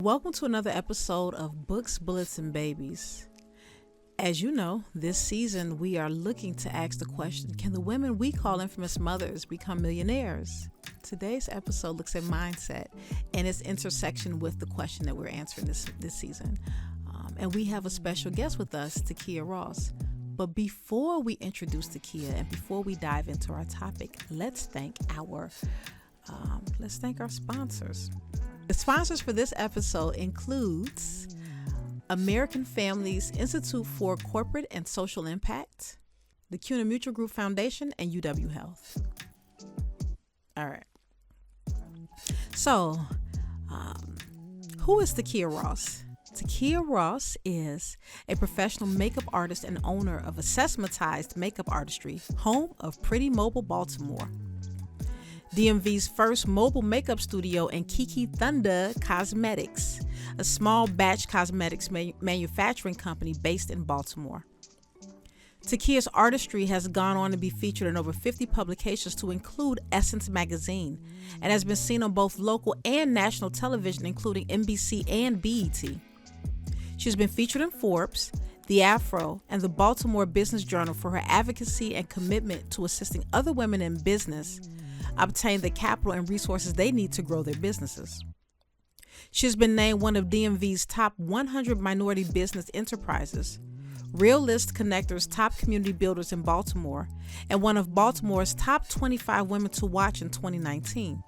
Welcome to another episode of Books, Bullets, and Babies. As you know, this season we are looking to ask the question, can the women we call infamous mothers become millionaires? Today's episode looks at mindset and its intersection with the question that we're answering this season. And we have a special guest with us, Takia Ross. But before we introduce Takia and before we dive into our topic, let's thank our sponsors. The sponsors for this episode includes American Families Institute for Corporate and Social Impact, the CUNA Mutual Group Foundation, and UW Health. All right. So, who is Takia Ross? Takia Ross is a professional makeup artist and owner of Accessmatized Makeup Artistry, home of Pretty Mobile Baltimore, DMV's first mobile makeup studio, and Kiki Thunda Cosmetics, a small batch cosmetics manufacturing company based in Baltimore. Takia's Artistry has gone on to be featured in over 50 publications to include Essence magazine and has been seen on both local and national television, including NBC and BET. She's been featured in Forbes, The Afro, and the Baltimore Business Journal for her advocacy and commitment to assisting other women in business obtain the capital and resources they need to grow their businesses. She has been named one of DMV's top 100 minority business enterprises, Real List Connector's top community builders in Baltimore, and one of Baltimore's top 25 women to watch in 2019.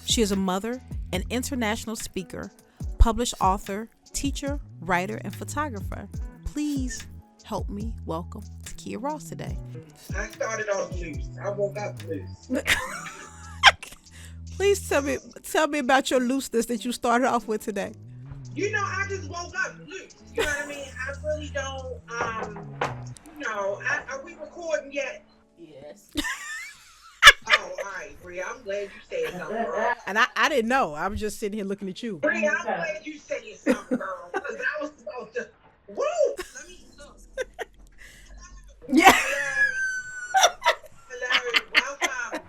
She is a mother, an international speaker, published author, teacher, writer, and photographer. Please help me welcome Takia Ross today. I started off loose. I woke up loose. Please tell me about your looseness that you started off with today. You know, I just woke up loose. You know what I mean? I really don't, are we recording yet? Yes. Oh, all right, Bria, I'm glad you said something, girl. And I didn't know. I was just sitting here looking at you. Bria, I'm glad you said something, girl. Because I was supposed to, woo! Let me look. Yeah. Hello, welcome.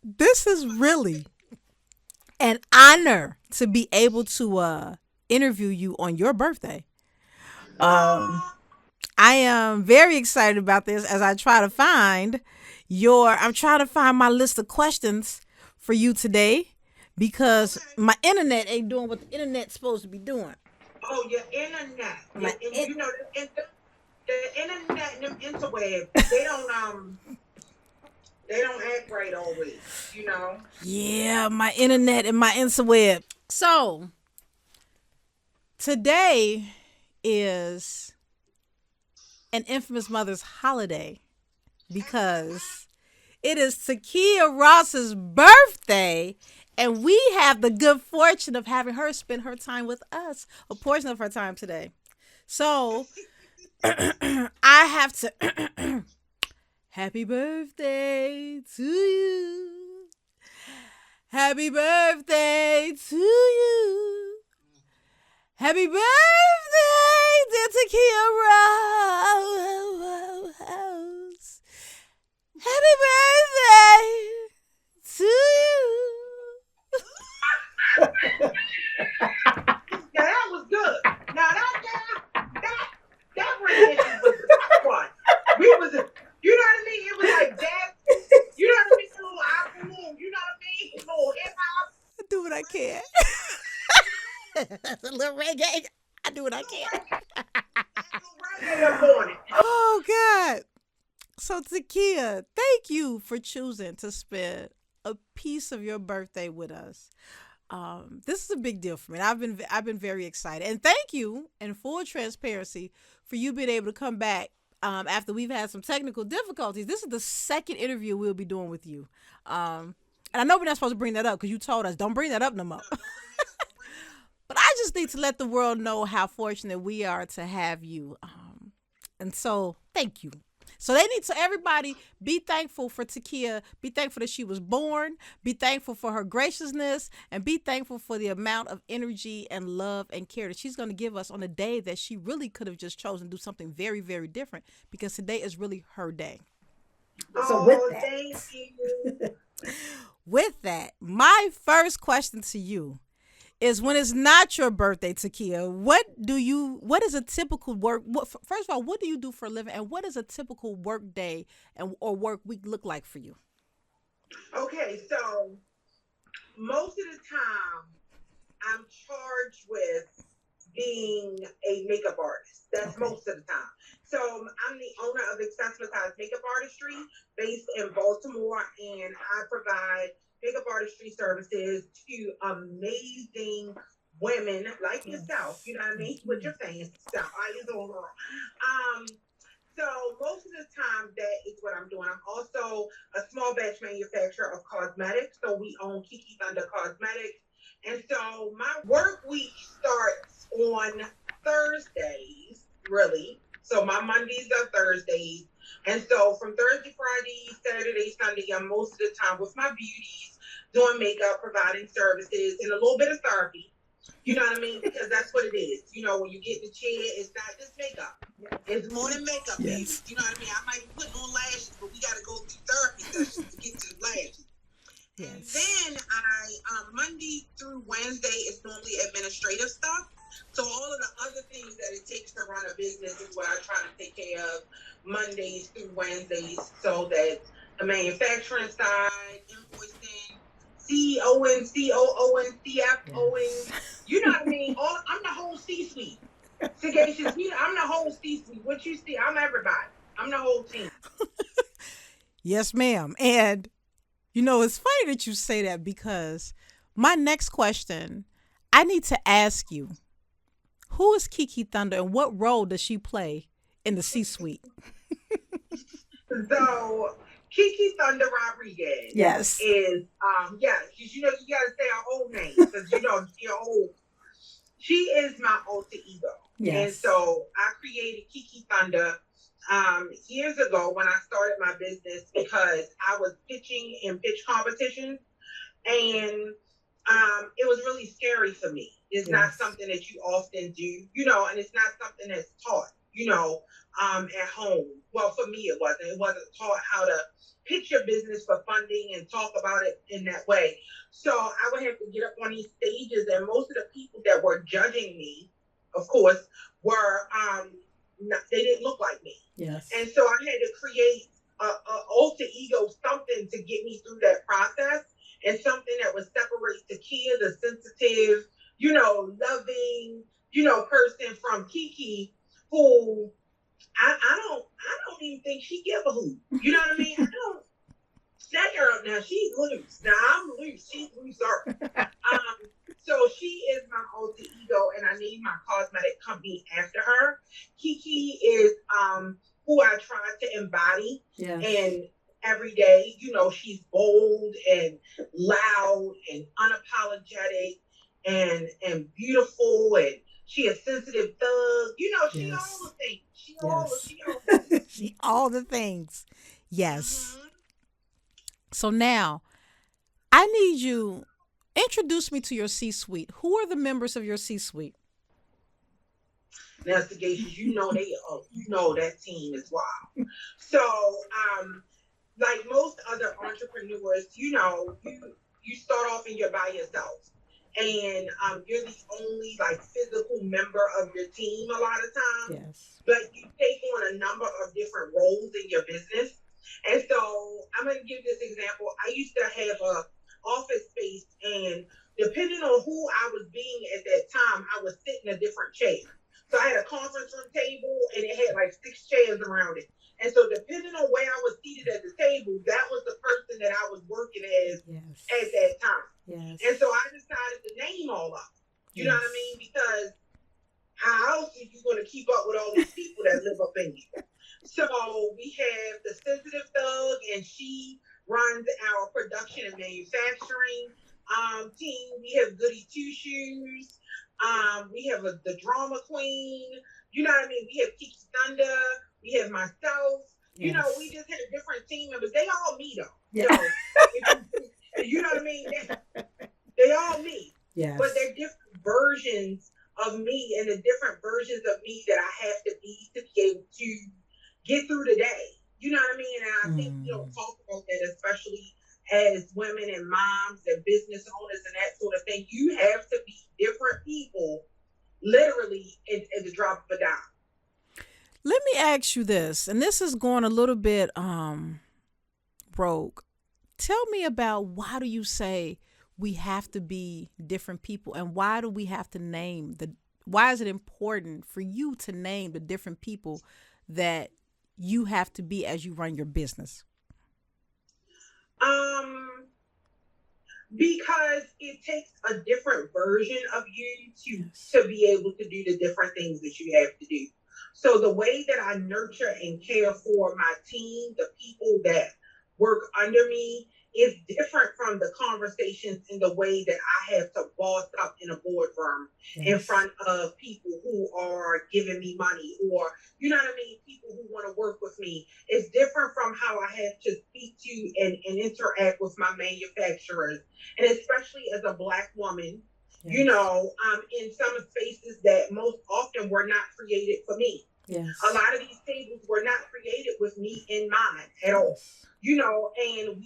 This is really an honor to be able to interview you on your birthday. I am very excited about this as I try to find I'm trying to find my list of questions for you today because my internet ain't doing what the internet's supposed to be doing. Oh, your internet. The internet and them interwebs, they don't act right always, you know? Yeah, my internet and my interweb. So, today is an infamous mother's holiday because it is Takia Ross's birthday, and we have the good fortune of having her spend her time with us, a portion of her time today. So, I have to... Happy birthday to you. Happy birthday to you. Happy birthday, dear Takia Ross. Happy birthday to you. Now that was good. Now that rendition was the best one. We was, you know what I mean? It was like that. You know what I mean? A little afternoon. You know what I mean? A little hip hop. I do what I can. That's a little reggae. I do what I can. Oh, God. So, Takia, thank you for choosing to spend a piece of your birthday with us. This is a big deal for me. I've been very excited. And thank you, in full transparency, for you being able to come back after we've had some technical difficulties. This is the second interview we'll be doing with you. And I know we're not supposed to bring that up because you told us, don't bring that up no more. But I just need to let the world know how fortunate we are to have you. And so, thank you. So everybody be thankful for Takia, be thankful that she was born, be thankful for her graciousness, and be thankful for the amount of energy and love and care that she's going to give us on a day that she really could have just chosen to do something very, very different, because today is really her day. So with that, thank you. With that, my first question to you is when it's not your birthday, Takia, what is a typical first of all, what do you do for a living, and what does a typical work day or work week look like for you? Okay, so most of the time I'm charged with being a makeup artist. That's Okay. most of the time. So I'm the owner of Accessmatized Makeup Artistry based in Baltimore, and I provide makeup artistry services to amazing women like yourself, you know what I mean, with your fancy stuff. I use all girl. So most of the time that is what I'm doing. I'm also a small batch manufacturer of cosmetics. So we own Kiki Thunda Cosmetics. And so my work week starts on Thursdays, really. So my Mondays are Thursdays. And so from Thursday, Friday, Saturday, Sunday, I'm most of the time with my beauties, doing makeup, providing services, and a little bit of therapy. You know what I mean? Because that's what it is. You know, when you get in the chair, it's not just makeup. It's more than makeup, baby. Yes. You know what I mean? I might be putting on lashes, but we got to go through therapy sessions to get to the lashes. Yes. And then Monday through Wednesday is normally administrative stuff. So all of the other things that it takes to run a business is what I try to take care of Mondays through Wednesdays, so that the manufacturing side, invoicing, COing, COOing, CFOing, you know what I mean? I'm the whole C-suite. Sagashus, I'm the whole C-suite. What you see, I'm everybody. I'm the whole team. Yes, ma'am. And it's funny that you say that, because my next question, I need to ask you, who is Kiki Thunda and what role does she play in the C-suite? So Kiki Thunda Rodriguez Yes. is yes, you gotta say her whole name, because your whole, she is my alter ego. Yes. And so I created Kiki Thunda years ago when I started my business, because I was pitching in pitch competitions, and it was really scary for me. It's not something that you often do, and it's not something that's taught, at home. Well, for me, it wasn't. It wasn't taught how to pitch your business for funding and talk about it in that way. So I would have to get up on these stages, and most of the people that were judging me, of course, were they didn't look like me. Yes. And so I had to create a alter ego, something to get me through that process, and something that would separate Takia, the sensitive, loving, person, from Kiki, who I don't even think she give a hoot. You know what I mean? I don't. That girl now, she's loose. Now I'm loose. She's looser. So she is my alter ego, and I named my cosmetic company after her. Kiki is who I try to embody. Yes. And every day, she's bold and loud and unapologetic and beautiful, and she a sensitive thug. She Yes. all the things. She Yes. all the things. She all the things. Yes. Mhm. So now, I need you, introduce me to your C-suite. Who are the members of your C-suite? Investigations, that team is wild. So, like most other entrepreneurs, you start off and you're by yourself, and you're the only physical member of your team a lot of times. Yes. But you take on a number of different roles in your business. And so I'm going to give this example. I used to have a office space, and depending on who I was being at that time, I would sit in a different chair. So I had a conference room table, and it had 6 chairs around it. And so depending on where I was seated at the table, that was the person that I was working as at that time. Yes. And so I decided to name all of them. You know what I mean? Because how else are you going to keep up with all these people that live up in you? So we have the sensitive thug, and she runs our production and manufacturing team. We have Goody Two Shoes. We have the drama queen. You know what I mean? We have Kiki Thunda. We have myself. Yes. We just had different team members. They all me though. Yeah. You know what I mean? They all me. Yes. But they're different versions of me, and the different versions of me that I have to be able to get through the day. You know what I mean? And I think we don't talk about that, especially as women and moms and business owners and that sort of thing. You have to be literally at the drop of a dime. Let me ask you this, and this is going a little bit rogue. Tell me about, why do you say we have to be different people, and why do we have to name the, why is it important for you to name the different people that you have to be as you run your business? Because it takes a different version of you Yes. to be able to do the different things that you have to do. So the way that I nurture and care for my team, the people that work under me, is different from the conversations in the way that I have to boss up in a boardroom in Yes. front of people who are giving me money, or, you know what I mean, people who want to work with me. It's different from how I have to speak to and interact with my manufacturers. And especially as a Black woman, Yes. you know, I'm in some spaces that most often were not created for me. Yes. A lot of these tables were not created with me in mind at all. You know, and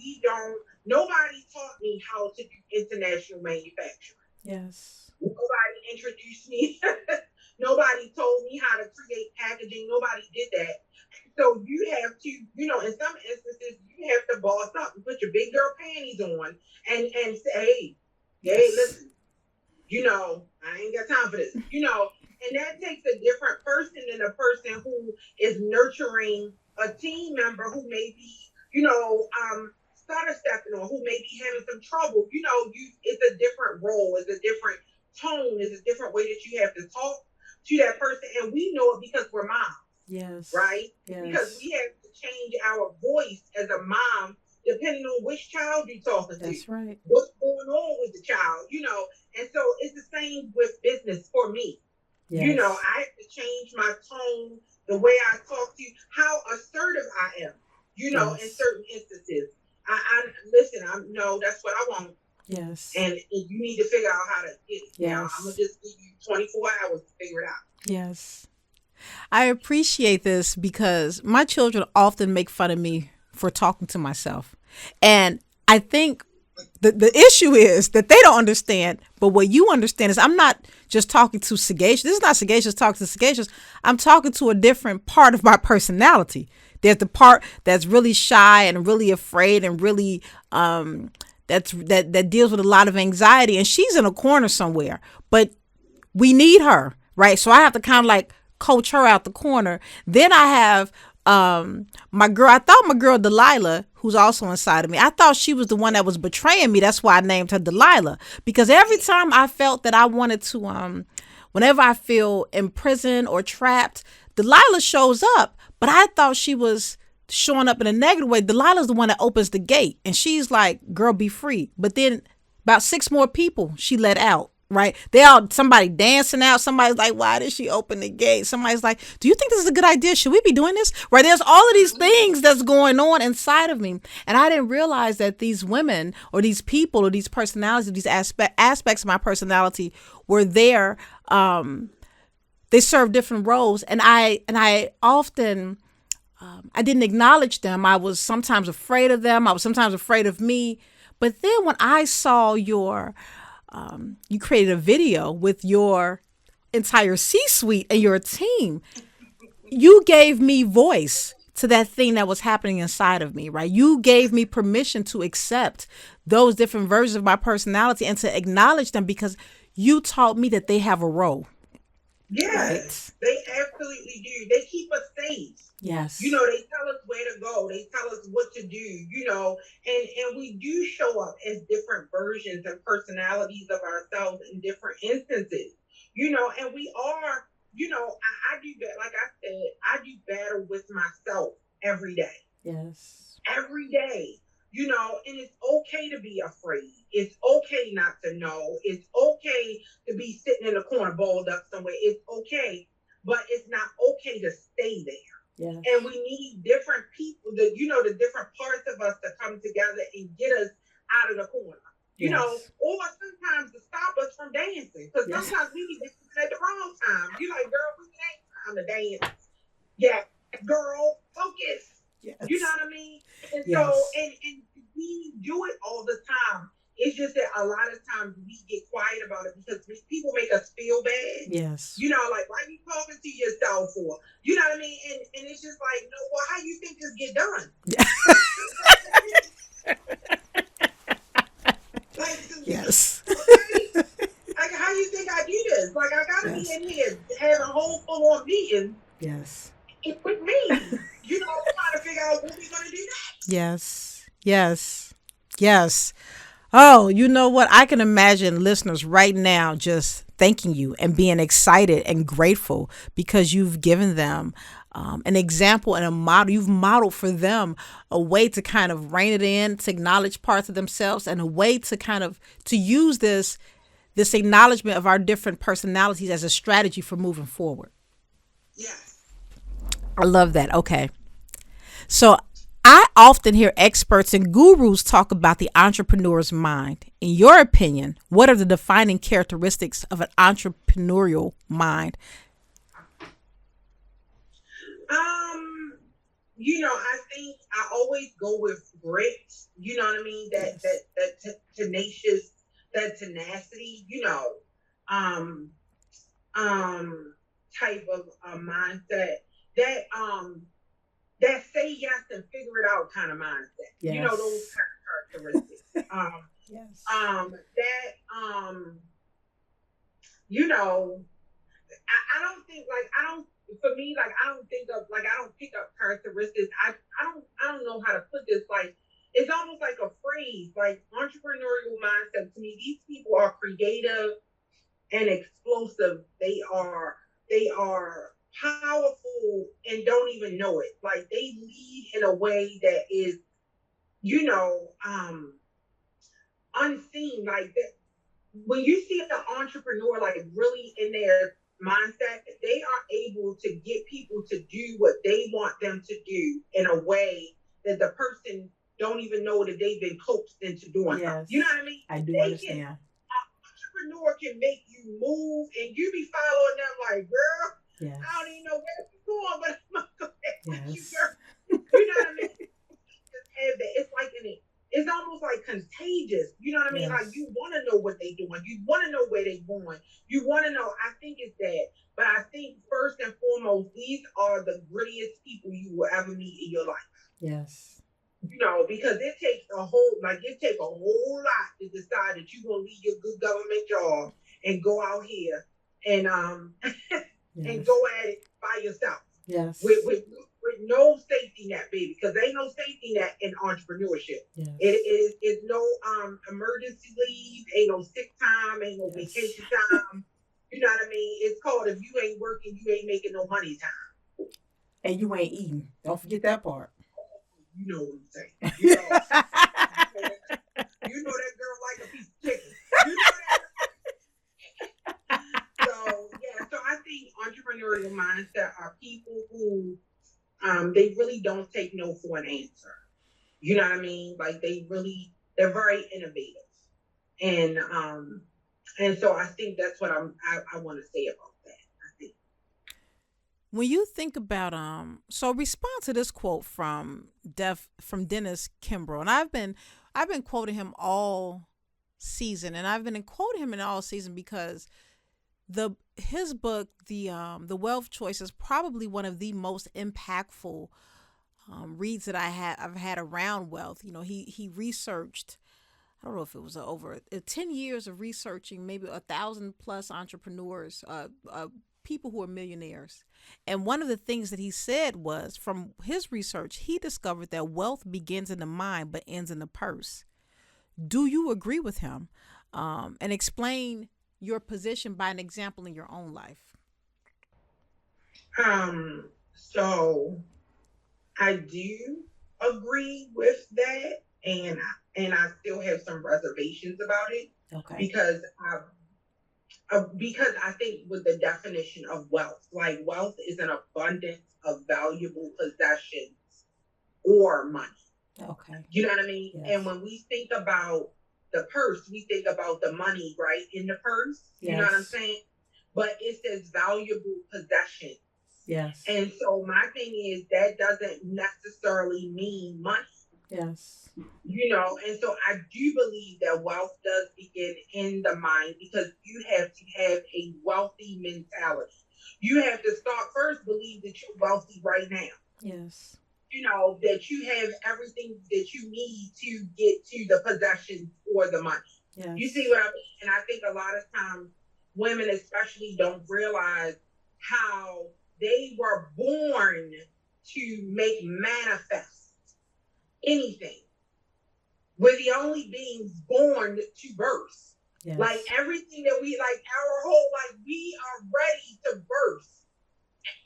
nobody taught me how to do international manufacturing. Yes. Nobody introduced me. Nobody told me how to create packaging. Nobody did that. So you have to, you know, in some instances, you have to boss up and put your big girl panties on and say, hey, Yes. listen, you know, I ain't got time for this, you know, and that takes a different person than a person who is nurturing a team member who may be, you know, stutter stepping, or who may be having some trouble. You know, it's a different role, it's a different tone, it's a different way that you have to talk to that person. And we know it because we're moms. Yes. Right? Yes. Because we have to change our voice as a mom depending on which child you're talking to. That's right. What's going on with the child, you know? And so it's the same with business for me. Yes. You know, I have to change my tone, the way I talk to you, how assertive I am, you know, in certain instances. Listen, no, that's what I want. Yes. And you need to figure out how to get it. Yes. Now, I'm going to just give you 24 hours to figure it out. Yes. I appreciate this because my children often make fun of me for talking to myself. And I think the issue is that they don't understand, but what you understand is I'm not just talking to Sagashus. This is not Sagashus talking to Sagashus. I'm talking to a different part of my personality. There's the part that's really shy and really afraid and really that deals with a lot of anxiety, and she's in a corner somewhere. But we need her, right? So I have to kind of like coach her out the corner. Then I have my girl Delilah, who's also inside of me. I thought she was the one that was betraying me. That's why I named her Delilah, because every time I felt that I wanted to whenever I feel imprisoned or trapped, Delilah shows up. But I thought she was showing up in a negative way. Delilah's the one that opens the gate, and she's like, girl, be free. But then about 6 more people she let out. Right? Somebody dancing out. Somebody's like, why did she open the gate? Somebody's like, do you think this is a good idea? Should we be doing this? Right? There's all of these things that's going on inside of me. And I didn't realize that these women or these people or these personalities, these aspects of my personality were there. They serve different roles. And I often, I didn't acknowledge them. I was sometimes afraid of them. I was sometimes afraid of me. But then when I saw you created a video with your entire C-suite and your team, you gave me voice to that thing that was happening inside of me, right? You gave me permission to accept those different versions of my personality and to acknowledge them, because you taught me that they have a role. Yes, right? They absolutely do. They keep us safe. Yes. You know, they tell us where to go. They tell us what to do, you know, and we do show up as different versions and personalities of ourselves in different instances, you know, and we are, you know, I do that. Like I said, I do battle with myself every day. Yes. Every day, you know, and it's okay to be afraid. It's okay not to know. It's okay to be sitting in a corner balled up somewhere. It's okay, but it's not okay to stay there. Yes. And we need different people, the different parts of us to come together and get us out of the corner, you know, or sometimes to stop us from dancing. Because sometimes we need to dance at the wrong time. You're like, girl, we ain't time to dance. Yeah, girl, focus. Yes. You know what I mean? And so, and we do it all the time It's just that a lot of times we get quiet about it because people make us feel bad. Yes. You know, like, why are you talking to yourself for? You know what I mean? And it's just like, no, well, how you think this get done? Like, Yes. okay. Like, how you think I do this? Like, I gotta be in here having a whole full-on meeting. Yes. With me. You know, trying to figure out what we're gonna do next. Yes. Yes. Yes. Oh, you know what? I can imagine listeners right now just thanking you and being excited and grateful because you've given them an example and a model. You've modeled for them a way to kind of rein it in, to acknowledge parts of themselves, and a way to kind of to use this acknowledgement of our different personalities as a strategy for moving forward. Yes. I love that. Okay. So I often hear experts and gurus talk about the entrepreneur's mind. In your opinion, what are the defining characteristics of an entrepreneurial mind? You know, I think I always go with grit. You know what I mean? That tenacious, that tenacity. You know, type of mindset. That say yes and figure it out kind of mindset. Yes. You know, those kind of characteristics. Yes. You know, I don't think like for me, like I don't think of like I don't pick up characteristics. I don't know how to put this. Like it's almost like a phrase, like entrepreneurial mindset. To me, these people are creative and explosive. They are powerful and don't even know it. Like they lead in a way that is, you know, unseen. Like that when you see an entrepreneur like really in their mindset, they are able to get people to do what they want them to do in a way that the person don't even know that they've been coaxed into doing something. You know what I mean? I do understand. An entrepreneur can make you move and you be following them like, girl, yes. I don't even know where you're going, but I'm going to with you, Yes. girl. You know what I mean? It's like it's almost like contagious. You know what I mean? Yes. Like you want to know what they're doing. You want to know where they're going. You want to know. I think it's that. But I think first and foremost, these are the grittiest people you will ever meet in your life. Yes. You know, because it takes a whole lot to decide that you're gonna leave your good government job and go out here and and go at it by yourself. Yes. With no safety net, baby, because there ain't no safety net in entrepreneurship. Yes. It's no emergency leave, ain't no sick time, ain't no vacation time. You know what I mean? It's called if you ain't working, you ain't making no money time. And you ain't eating. Don't forget that part. You know what I'm saying. You know that girl like a piece of chicken. You know that? So I think entrepreneurial mindset are people who they really don't take no for an answer. You know what I mean? Like they're very innovative. And so I think that's what I want to say about that. I think. When you think about so respond to this quote from Dennis Kimbrough, and I've been quoting him all season, and I've been quoting him in all season because his book, the Wealth Choice, is probably one of the most impactful reads that I've had around wealth. You know, he researched, I don't know if it was over 10 years of researching maybe 1,000+ entrepreneurs, people who are millionaires. And one of the things that he said was, from his research, he discovered that wealth begins in the mind but ends in the purse. Do you agree with him? And explain your position by an example in your own life. So I do agree with that, and I still have some reservations about it. Okay. Because I think with the definition of wealth, like wealth is an abundance of valuable possessions or money. Okay. You know what I mean? Yes. And when we think about the purse, we think about the money, right, in the purse. Yes. You know what I'm saying? But it says valuable possessions. Yes. And so my thing is that doesn't necessarily mean money. Yes. And so I do believe that wealth does begin in the mind because you have to have a wealthy mentality. You have to start first believe that you're wealthy right now. Yes. That you have everything that you need to get to the possessions or the money. Yes. You see what I mean? And I think a lot of times women especially don't realize how they were born to make manifest anything. We're the only beings born to birth. Yes. Like everything that we like, our whole life, we are ready to birth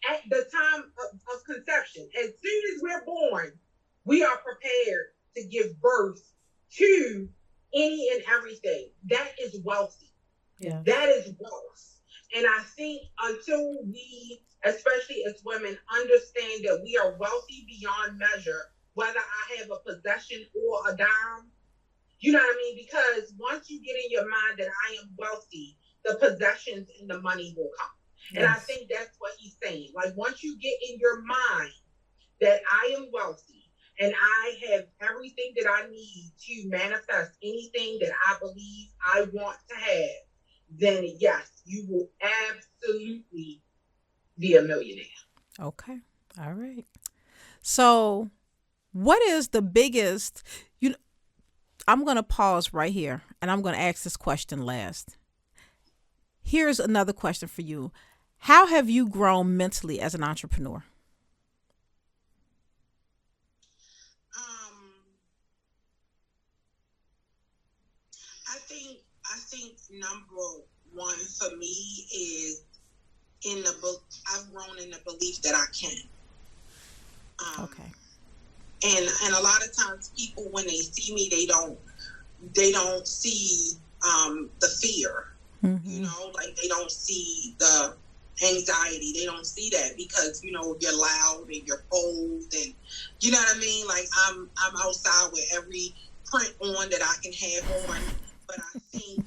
at the time of conception. As soon as we're born, we are prepared to give birth to any and everything. That is wealthy. Yeah. That is wealth. And I think until we, especially as women, understand that we are wealthy beyond measure, whether I have a possession or a dime, you know what I mean? Because once you get in your mind that I am wealthy, the possessions and the money will come. Yes. And I think that's what he's saying. Like once you get in your mind that I am wealthy and I have everything that I need to manifest anything that I believe I want to have, then yes, you will absolutely be a millionaire. Okay. All right. So what is the biggest, I'm going to pause right here and I'm going to ask this question last. Here's another question for you. How have you grown mentally as an entrepreneur? I think number one for me is I've grown in the belief that I can. Okay. And a lot of times people, when they see me, they don't see the fear. Mm-hmm. Like they don't see the anxiety. They don't see that because you're loud and you're bold and you know what I mean. Like I'm outside with every print on that I can have on. But I think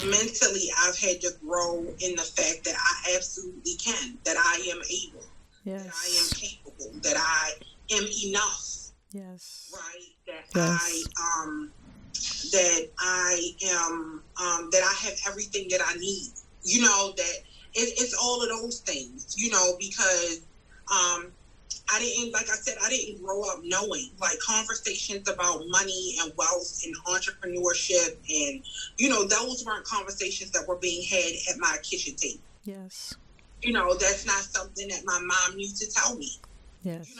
mentally I've had to grow in the fact that I absolutely can. That I am able. Yes. That I am capable. That I am enough. Yes. Right. That yes. That I have everything that I need. That it's all of those things. Because I didn't grow up knowing like conversations about money and wealth and entrepreneurship and those weren't conversations that were being had at my kitchen table. Yes. That's not something that my mom used to tell me. Yes.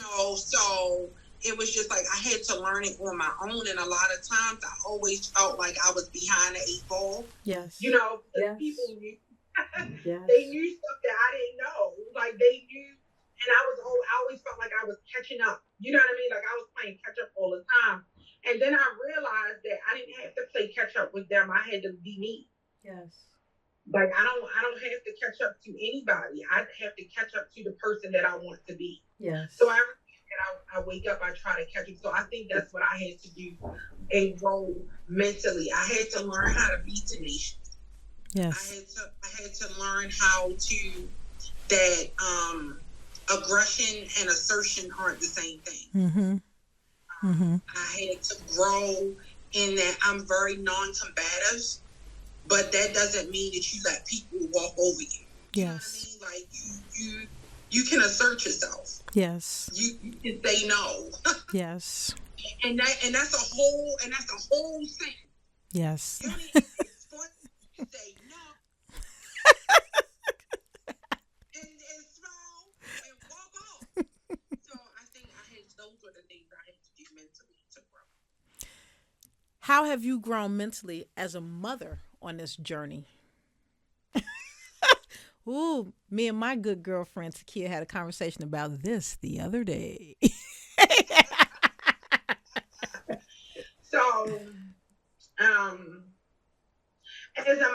So it was just like I had to learn it on my own, and a lot of times I always felt like I was behind the 8 ball. Yes. Yes. People knew yes. They knew stuff that I didn't know. Like they knew, and I always felt like I was catching up. You know what I mean? Like I was playing catch up all the time. And then I realized that I didn't have to play catch up with them. I had to be me. Yes. Like I don't have to catch up to anybody. I have to catch up to the person that I want to be. Yes. So I wake up, I try to catch up. So I think that's what I had to do and grow mentally. I had to learn how to be tenacious. Yes. I had to learn how to that aggression and assertion aren't the same thing. Mm-hmm. Mm-hmm. I had to grow in that I'm very non-combative, but that doesn't mean that you let people walk over you. You know what I mean? Like you can assert yourself. Yes. You can say no. Yes. And that's a whole thing. Yes. You don't even say no. and smile and walk off. So I think those were the things I had to do mentally to grow. How have you grown mentally as a mother on this journey? Ooh, me and my good girlfriend Takia had a conversation about this the other day. So, as a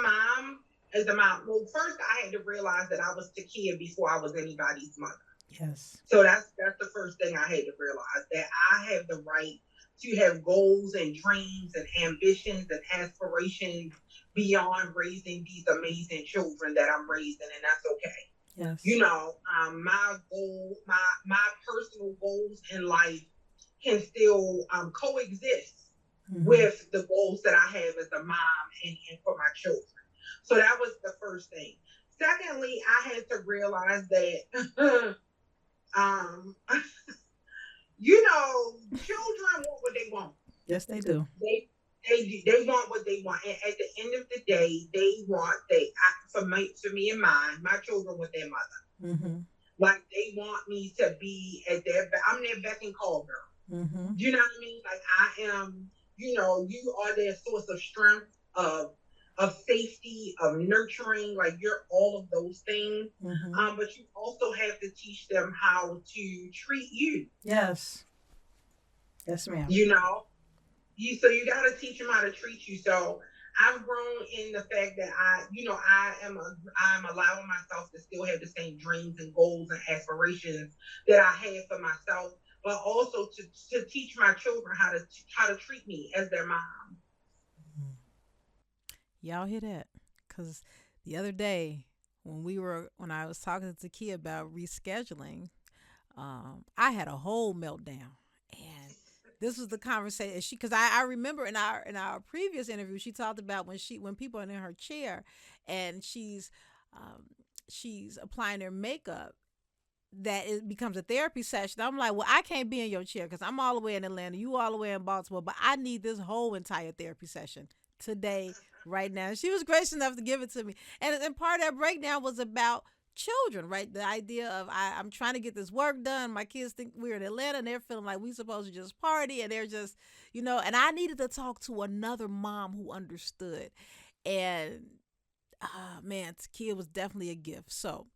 mom, well, first I had to realize that I was Takia before I was anybody's mother. Yes. So that's the first thing I had to realize, that I have the right to have goals and dreams and ambitions and aspirations beyond raising these amazing children that I'm raising, and that's okay. Yes. My goal, my personal goals in life can still coexist with the goals that I have as a mom and for my children. So that was the first thing. Secondly, I had to realize that, children want what they want. Yes, they do. They want what they want, and at the end of the day, for me and mine, my children with their mother. Mm-hmm. Like they want me to be I'm their beck and call girl. Mm-hmm. You know what I mean? Like I am. You are their source of strength, of safety, of nurturing. Like you're all of those things. Mm-hmm. But you also have to teach them how to treat you. Yes. Yes, ma'am. You got to teach them how to treat you. So I've grown in the fact that I'm allowing myself to still have the same dreams and goals and aspirations that I had for myself, but also to teach my children how to treat me as their mom. Y'all hear that? Because the other day when I was talking to Takia about rescheduling, I had a whole meltdown, and this was the conversation. Because I remember in our previous interview, she talked about when people are in her chair, and she's applying their makeup, that it becomes a therapy session. I'm like, well, I can't be in your chair because I'm all the way in Atlanta, you all the way in Baltimore, but I need this whole entire therapy session today, right now. She was gracious enough to give it to me, and part of that breakdown was about children, right? The idea of I'm trying to get this work done. My kids think we're in Atlanta, and they're feeling like we supposed to just party, and they're just, and I needed to talk to another mom who understood. And man, Takia was definitely a gift. So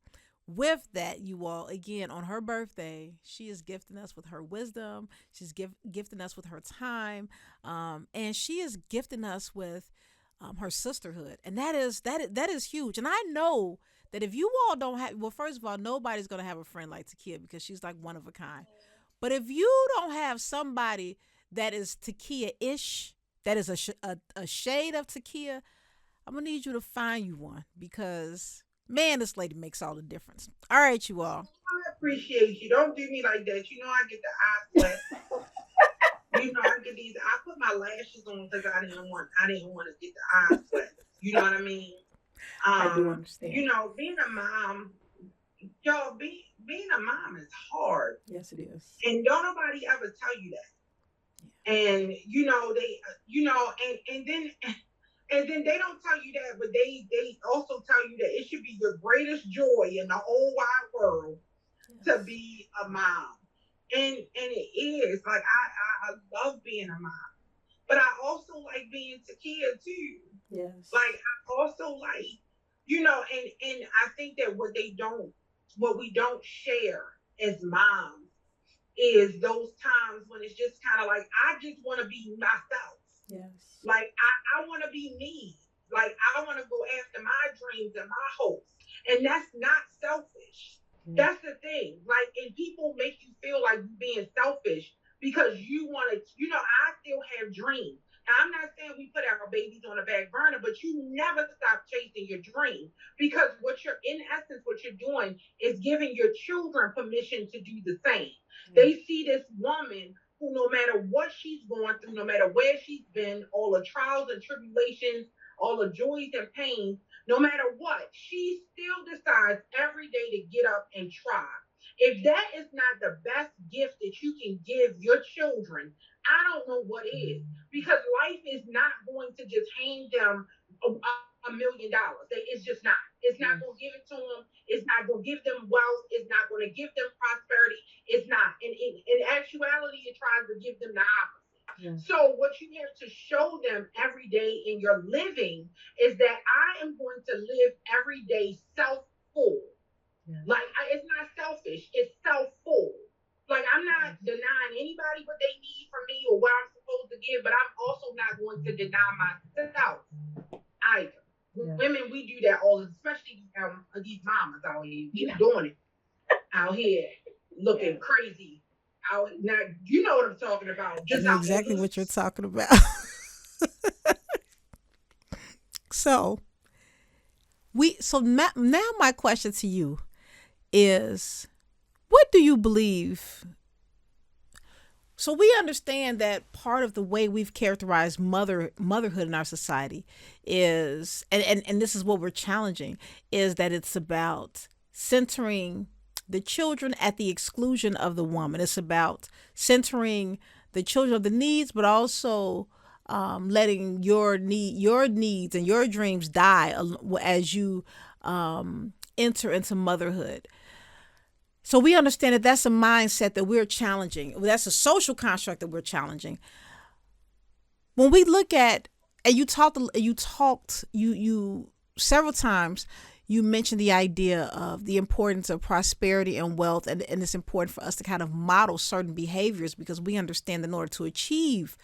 with that, you all, again, on her birthday, she is gifting us with her wisdom. She's gifting us with her time, and she is gifting us with her sisterhood, and that is huge. And I know that if you all don't have, well, first of all, nobody's gonna have a friend like Takia because she's like one of a kind. But if you don't have somebody that is Takia-ish, that is a shade of Takia, I'm gonna need you to find you one, because man, this lady makes all the difference. All right, you all. I appreciate you. Don't do me like that. I get the eye sweat. I get these. I put my lashes on because I didn't want to get the eye sweat. You know what I mean? I do understand. Being a mom, being a mom is hard. Yes, it is. And don't nobody ever tell you that. Yeah. And and then they don't tell you that, but they also tell you that it should be your greatest joy in the whole wide world to be a mom. And it is. Like I love being a mom. But I also like being Takia too. Yes. Like I also like, and I think that what we don't share as moms is those times when it's just kind of like, I just want to be myself. Yes. Like I want to be me. Like I want to go after my dreams and my hopes. And that's not selfish. Mm-hmm. That's the thing. Like, and people make you feel like you're being selfish because you want to, I still have dreams. Now, I'm not saying we put our babies on a back burner, but you never stop chasing your dream, because what you're doing is giving your children permission to do the same. Mm-hmm. They see this woman who, no matter what she's going through, no matter where she's been, all the trials and tribulations, all the joys and pains, no matter what, she still decides every day to get up and try. If that is not the best gift that you can give your children, I don't know what is. Because life is not going to just hand them $1 million. It's just not. It's not going to give it to them. It's not going to give them wealth. It's not going to give them prosperity. It's not. And in actuality, it tries to give them the opposite. Yeah. So what you have to show them every day in your living is that I am going to live every day self-full. Yeah. Like, it's not selfish. It's self-full. Like, I'm not denying anybody what they need from me or what I'm supposed to give, but I'm also not going to deny myself either. Yeah. Women, we do that all, especially these mamas out here. Keep doing it out here, looking crazy. Now, you know what I'm talking about. Just exactly what you're talking about. So now my question to you is, what do you believe? So we understand that part of the way we've characterized motherhood in our society is, and this is what we're challenging, is that it's about centering the children at the exclusion of the woman. It's about centering the children of the needs, but also letting your needs and your dreams die as you enter into motherhood. So we understand that that's a mindset that we're challenging. That's a social construct that we're challenging. When we look at, and you several times, you mentioned the idea of the importance of prosperity and wealth, and it's important for us to kind of model certain behaviors because we understand that in order to achieve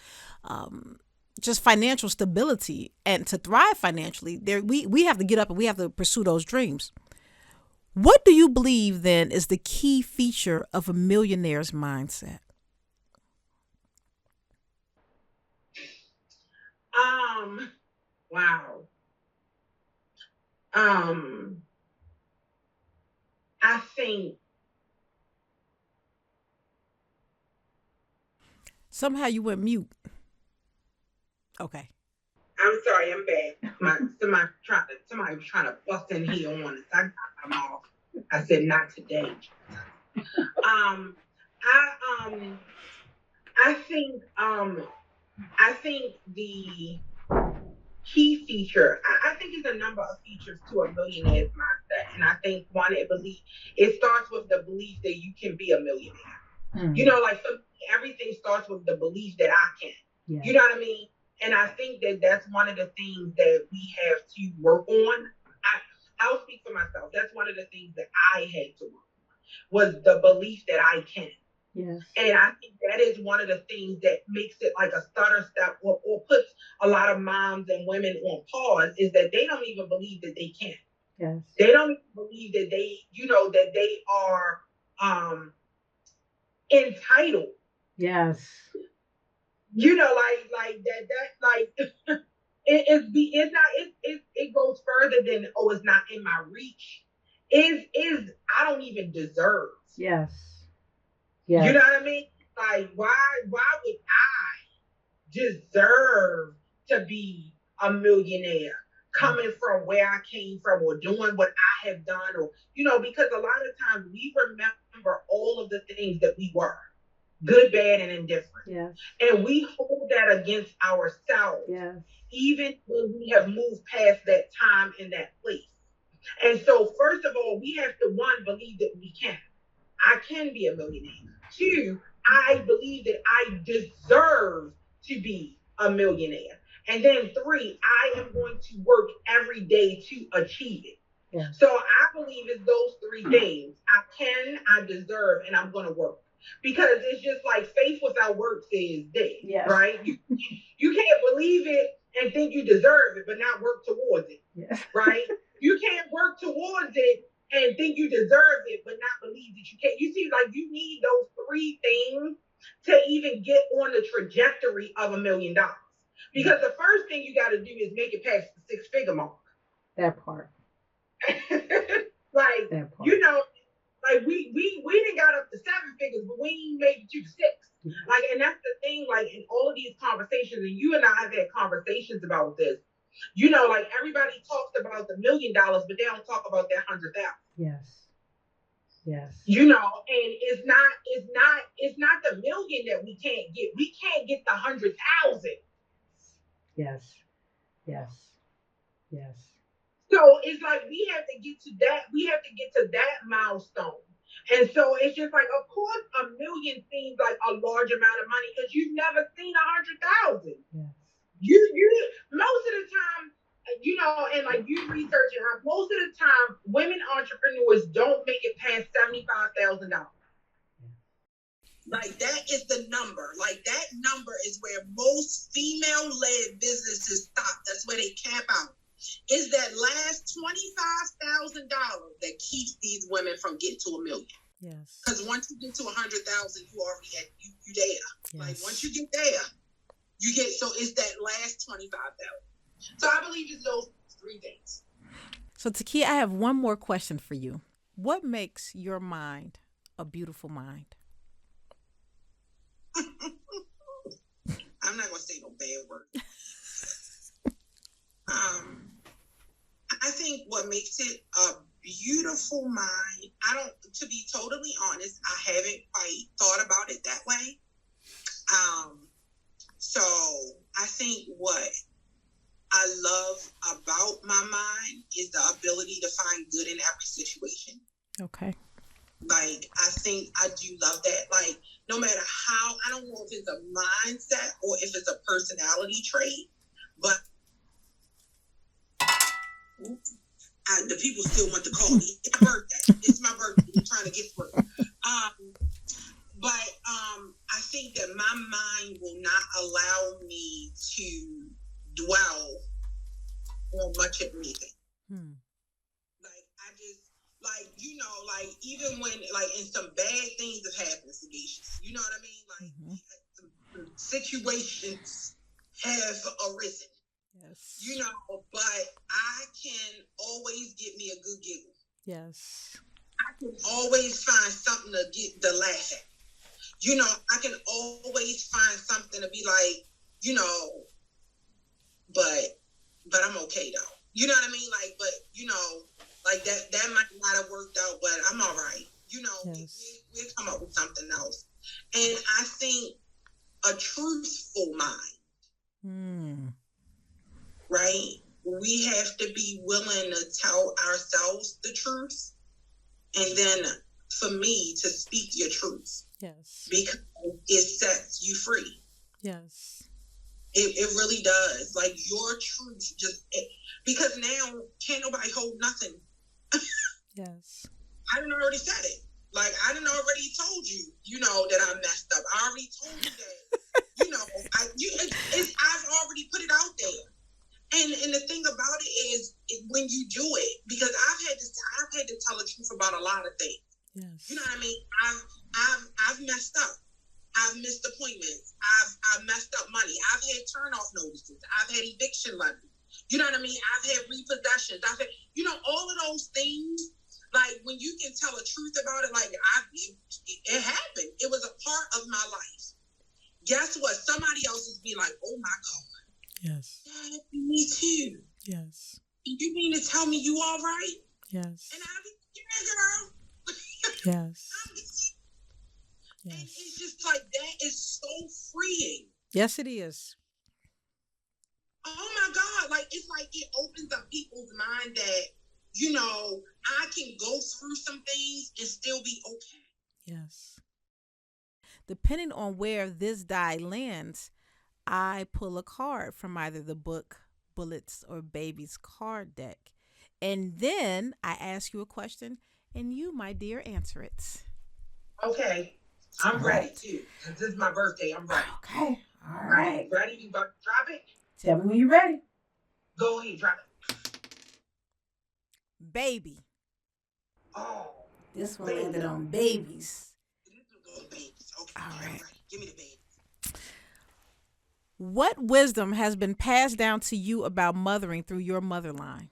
just financial stability and to thrive financially, we have to get up and we have to pursue those dreams. What do you believe then is the key feature of a millionaire's mindset? Wow. I think Somehow you went mute. Okay. I'm sorry, I'm back. Somebody was trying to bust in here on us. I got them off. I said not today. I think the key feature, I think there's a number of features to a millionaire's mindset. And I think one, it starts with the belief that you can be a millionaire. Like for me, everything starts with the belief that I can. Yeah. You know what I mean? And I think that that's one of the things that we have to work on. I'll speak for myself. That's one of the things that I had to work on, was the belief that I can. Yes. And I think that is one of the things that makes it like a stutter step or puts a lot of moms and women on pause, is that they don't even believe that they can. Yes. They don't even believe that that they are entitled. Yes. It goes further than, oh, it's not in my reach. I don't even deserve. Yes. Yes. You know what I mean? Like, why would I deserve to be a millionaire coming from where I came from or doing what I have done? Or, because a lot of times we remember all of the things that we were, good, bad, and indifferent. Yes. And we hold that against ourselves. Yes. Even when we have moved past that time and that place. And so, first of all, we have to, one, believe that we can. I can be a millionaire. Two, I believe that I deserve to be a millionaire. And then three, I am going to work every day to achieve it. Yeah. So I believe it's those three things. I can, I deserve, and I'm going to work. Because it's just like faith without works is dead. Yes. Right? You can't believe it and think you deserve it, but not work towards it. Yes. Right? You can't work towards it and think you deserve it, but not believe that you can't. You see, like, you need those three things to even get on the trajectory of $1 million. Because the first thing you got to do is make it past the 6-figure mark. That part. Like, that part. Like we didn't got up to 7 figures, but we ain't made it to 6. Mm-hmm. Like, and that's the thing, like, in all of these conversations, and you and I have had conversations about this, like, everybody talks about the $1 million, but they don't talk about that 100,000. Yes. Yes. And it's not the million that we can't get. We can't get the 100,000. Yes. Yes. Yes. So it's like we have to get to that milestone. And so it's just like, of course, $1 million seems like a large amount of money because you've never seen 100,000. Yes. You most of the time, and like you researching, most of the time, women entrepreneurs don't make it past $75,000. Like, that is the number. Like, that number is where most female-led businesses stop. That's where they cap out. Is that last $25,000 that keeps these women from getting to $1 million. Yes. Because once you get to 100,000, you already you there. Yes. Like, once you get there, you get, so it's that last 25,000. So I believe it's those three things. So Takia, I have one more question for you. What makes your mind a beautiful mind? I'm not gonna say no bad word. I think what makes it a beautiful mind, to be totally honest, I haven't quite thought about it that way. So I think what I love about my mind is the ability to find good in every situation. Okay. Like, I think I do love that. Like, no matter how, I don't know if it's a mindset or if it's a personality trait, but the people still want to call me. It's my birthday. It's my birthday. I'm trying to get through. But I think that my mind will not allow me to dwell on much of anything. Like, I just, like, you know, like, even when, like, and some bad things have happened, Sagashus. You know what I mean? Like, some situations have arisen. Yes. You know, but I can always get me a good giggle. Yes. I can always find something to laugh at. You know, I can always find something to be like, you know, but I'm okay though. You know what I mean? Like, but you know, like that might not have worked out, but I'm all right. You know, yes. we'll come up with something else. And I think a truthful mind, right? We have to be willing to tell ourselves the truth. And then for me to speak your truth. Yes. Because it sets you free. Yes. It really does. Like, your truth because now can't nobody hold nothing. Yes. I done already said it. Like, I done already told you, you know, that I messed up. I already told you that, you know, I've already put it out there. And the thing about it is when you do it, because I've had to tell the truth about a lot of things. Yes. You know what I mean? I've messed up. I've missed appointments. I've messed up money. I've had turn-off notices. I've had eviction letters. You know what I mean? I've had repossessions. I've had, you know, all of those things. Like, when you can tell the truth about it, like, it happened. It was a part of my life. Guess what? Somebody else is be like, oh my God. Yes. That me too. Yes. You mean to tell me you all right? Yes. And I'll be, yeah, girl. Yes. And Yes. it's just like, that is so freeing. Yes, it is. Oh my God. Like, it's like it opens up people's mind that, you know, I can go through some things and still be okay. Yes. Depending on where this die lands, I pull a card from either the book, Bullets, or Baby's card deck. And then I ask you a question, and you, my dear, answer it. Okay. I'm ready too. This is my birthday. I'm ready. Okay. All right. Ready? You about to drop it? Tell me when you're ready. Go ahead, drop it. Baby. Oh. This one landed on babies. This is on babies. Okay. All right. I'm ready. Give me the baby. What wisdom has been passed down to you about mothering through your mother line?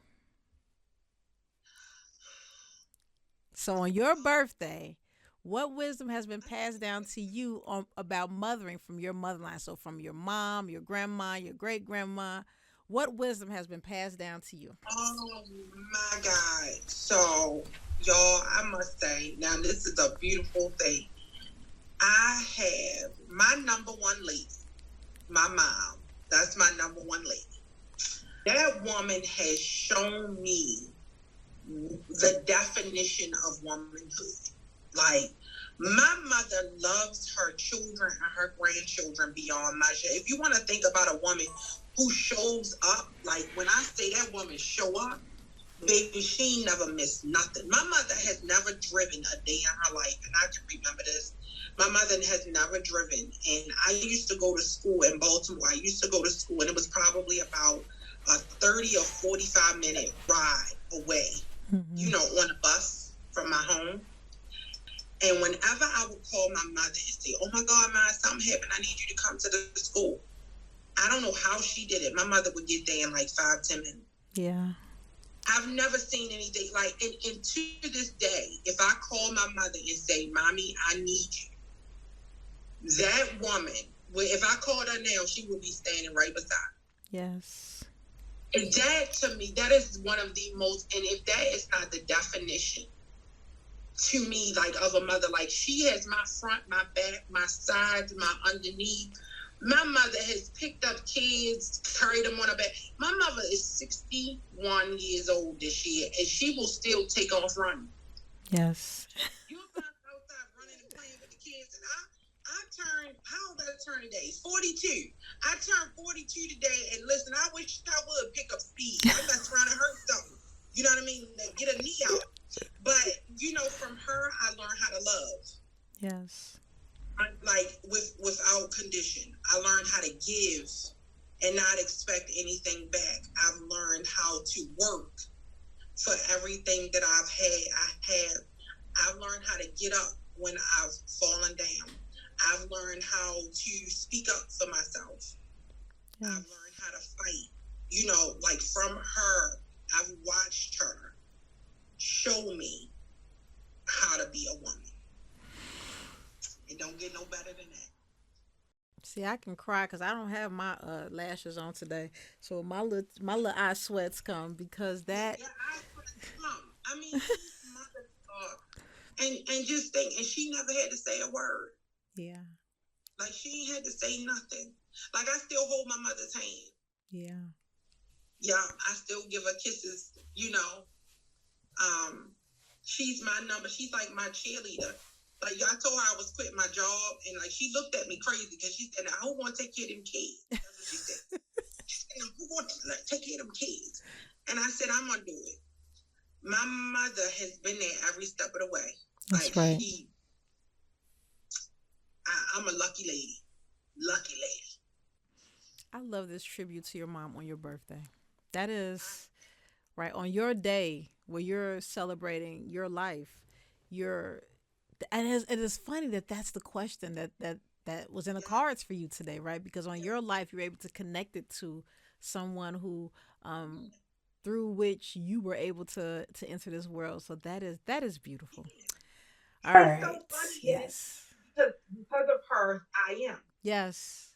So on your birthday, what wisdom has been passed down to you about mothering from your mother line? So from your mom, your grandma, your great-grandma, what wisdom has been passed down to you? Oh my God. So, y'all, I must say, now this is a beautiful thing. I have my number one lady, my mom. That's my number one lady. That woman has shown me the definition of womanhood. Like, my mother loves her children and her grandchildren beyond measure. If you want to think about a woman who shows up, like, when I say that woman show up, baby, she never missed nothing. My mother has never driven a day in her life, and I can remember this. My mother has never driven, and I used to go to school in Baltimore. I used to go to school, and it was probably about a 30 or 45-minute ride away, you know, on a bus from my home. And whenever I would call my mother and say, oh my God, Ma, something happened. I need you to come to the school. I don't know how she did it. My mother would get there in like 5-10 minutes. Yeah. I've never seen anything like, and to this day, if I call my mother and say, Mommy, I need you, that woman, if I called her now, she would be standing right beside me. Yes. And that, to me, that is one of the most, and if that is not the definition to me, like, of a mother, like, she has my front, my back, my sides, my underneath. My mother has picked up kids, carried them on her back. My mother is 61 years old this year, and she will still take off running. Yes. You'll find outside running and playing with the kids, and I turned, how old did I turn today? 42. I turned 42 today, and listen, I wish I would pick up speed. I'm not trying to hurt something. You know what I mean? Get a knee out. But, you know, from her, I learned how to love. Yes. Like, without condition. I learned how to give and not expect anything back. I've learned how to work for everything that I've learned how to get up when I've fallen down. I've learned how to speak up for myself. Yes. I've learned how to fight. You know, like, from her, I've watched her show me how to be a woman. It don't get no better than that. See, I can cry because I don't have my lashes on today, so my little eye sweats come because that. Yeah, eye sweats come. I mean, and just think, and she never had to say a word. Yeah. Like, she ain't had to say nothing. Like, I still hold my mother's hand. Yeah. Yeah, I still give her kisses. You know, she's my number. She's like my cheerleader. Like, I told her I was quitting my job, and, like, she looked at me crazy because she said, "Now, who want to take care of them kids?" That's what she said. She said, "Who want to take care of them kids?" And I said, "I'm going to do it." My mother has been there every step of the way. That's like, right. I'm a lucky lady. Lucky lady. I love this tribute to your mom on your birthday. That is, right, on your day where you're celebrating your life, and it is funny that that's the question that was in the cards for you today, right? Because on your life, you're able to connect it to someone who, through which you were able to enter this world. So that is beautiful. All right. So funny, yes. Because of her, I am. Yes.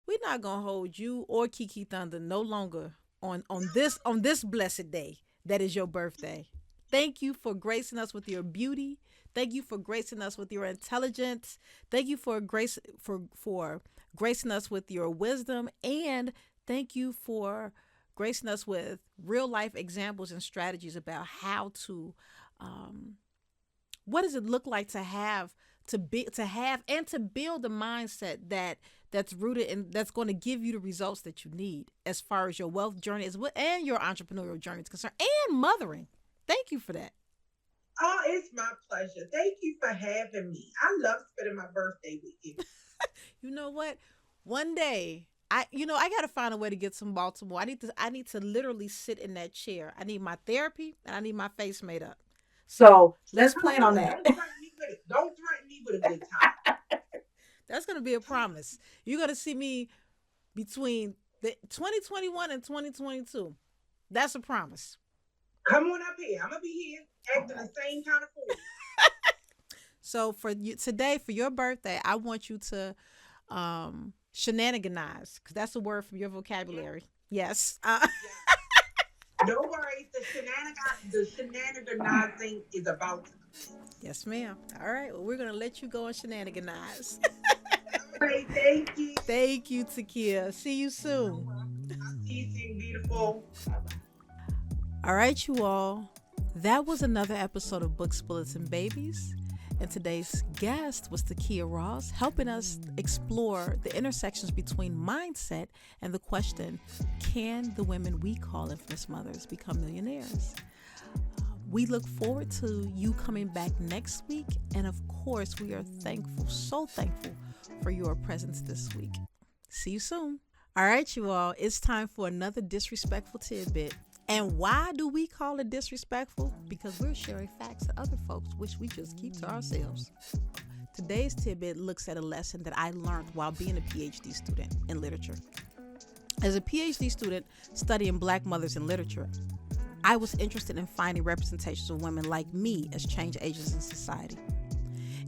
We're not gonna hold you or Kiki Thunda no longer on this blessed day that is your birthday. Thank you for gracing us with your beauty. Thank you for gracing us with your intelligence. Thank you for gracing us with your wisdom, and thank you for gracing us with real life examples and strategies about how to what does it look like to have and to build a mindset that's rooted and that's going to give you the results that you need as far as your wealth journey and your entrepreneurial journey is concerned, and mothering. Thank you for that. Oh, it's my pleasure. Thank you for having me. I love spending my birthday with you. You know what? One day, I got to find a way to get some Baltimore. I need to literally sit in that chair. I need my therapy and I need my face made up. So let's plan on that. Don't threaten me with a good time. That's going to be a promise. You're going to see me between the 2021 and 2022. That's a promise. Come on up here. I'm going to be here acting the same kind of fool. So for you today, for your birthday, I want you to shenaniganize, because that's a word from your vocabulary. Yes. No worries. The shenaniganizing is about to begin. Yes, ma'am. All right. Well, we're going to let you go and shenaniganize. All right. Thank you. Thank you, Takia. See you soon. I'll see you soon, beautiful. Bye-bye. All right, you all. That was another episode of Books, Bullets, and Babies. And today's guest was Takia Ross, helping us explore the intersections between mindset and the question, can the women we call infamous mothers become millionaires? We look forward to you coming back next week. And of course, we are thankful, so thankful for your presence this week. See you soon. All right, you all. It's time for another disrespectful tidbit. And why do we call it disrespectful? Because we're sharing facts to other folks, which we just keep to ourselves. Today's tidbit looks at a lesson that I learned while being a PhD student in literature. As a PhD student studying Black mothers in literature, I was interested in finding representations of women like me as change agents in society.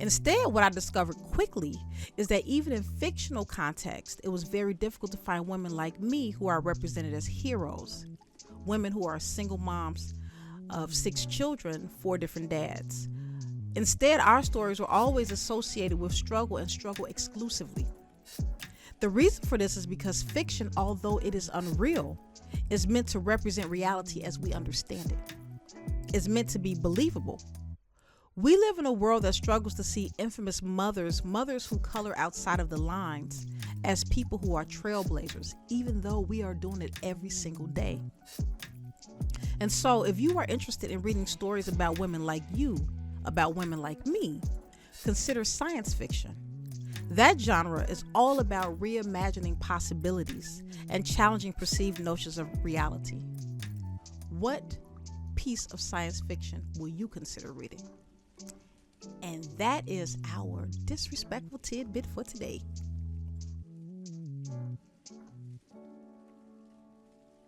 Instead, what I discovered quickly is that even in fictional context, it was very difficult to find women like me who are represented as heroes. Women who are single moms of 6 children, 4 different dads. Instead, our stories were always associated with struggle and struggle exclusively. The reason for this is because fiction, although it is unreal, is meant to represent reality as we understand it. It's meant to be believable. We live in a world that struggles to see infamous mothers who color outside of the lines, as people who are trailblazers, even though we are doing it every single day. And so, if you are interested in reading stories about women like you, about women like me, consider science fiction. That genre is all about reimagining possibilities and challenging perceived notions of reality. What piece of science fiction will you consider reading? And that is our disrespectful tidbit for today.